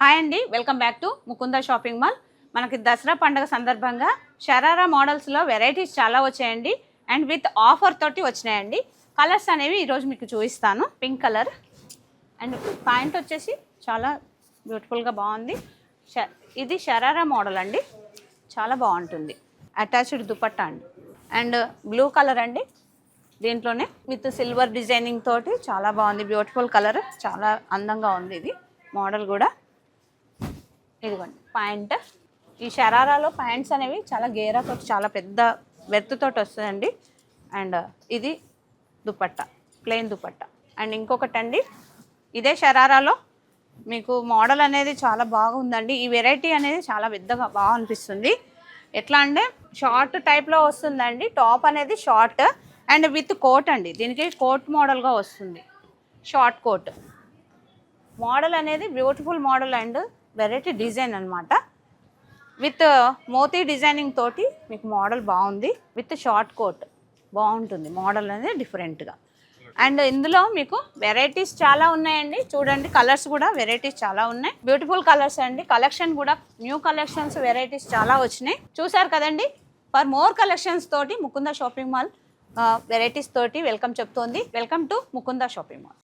Hi అండి, welcome back to Mukunda shopping mall. మనకి దసరా పండుగ సందర్భంగా షరారా మోడల్స్లో వెరైటీస్ చాలా వచ్చాయండి అండ్ విత్ ఆఫర్ తోటి వచ్చినాయండి. కలర్స్ అనేవి ఈరోజు మీకు చూపిస్తాను. పింక్ కలర్ అండ్ ప్యాంట్ వచ్చేసి చాలా బ్యూటిఫుల్గా బాగుంది. ఇది షరారా మోడల్ అండి, చాలా బాగుంటుంది. అటాచ్డ్ దుపట్టా అండి అండ్ బ్లూ కలర్ అండి, దీంట్లోనే విత్ సిల్వర్ డిజైనింగ్ తోటి చాలా బాగుంది. బ్యూటిఫుల్ కలర్, చాలా అందంగా ఉంది. ఇది మోడల్ కూడా ఇదిగోండి. ప్యాంట్, ఈ షరారాలో ప్యాంట్స్ అనేవి చాలా గేరాతో చాలా పెద్ద వెర్తుతోటి వస్తుందండి. అండ్ ఇది దుపట్టా, ప్లెయిన్ దుపట్టా. అండ్ ఇంకొకటి అండి, ఇదే షరారాలో మీకు మోడల్ అనేది చాలా బాగుందండి. ఈ వెరైటీ అనేది చాలా పెద్దగా బాగా అనిపిస్తుంది. ఎట్లా అంటే షార్ట్ టైప్లో వస్తుందండి. టాప్ అనేది షార్ట్ అండ్ విత్ కోట్ అండి. దీనికి కోట్ మోడల్గా వస్తుంది, షార్ట్ కోట్ మోడల్ అనేది. Beautiful model and variety design అనమాట. విత్ మోతీ డిజైనింగ్ తోటి మీకు మోడల్ బాగుంది. విత్ షార్ట్ కోట్ బాగుంటుంది మోడల్ అనేది డిఫరెంట్గా. అండ్ ఇందులో మీకు వెరైటీస్ చాలా ఉన్నాయండి. చూడండి, కలర్స్ కూడా వెరైటీస్ చాలా ఉన్నాయి. బ్యూటిఫుల్ కలర్స్ అండి. కలెక్షన్ కూడా న్యూ కలెక్షన్స్ వెరైటీస్ చాలా వచ్చినాయి. చూసారు కదండి. ఫర్ మోర్ కలెక్షన్స్ తోటి ముకుంద షాపింగ్ మాల్ వెరైటీస్ తోటి వెల్కమ్ చెప్తోంది. Welcome to Mukunda shopping mall.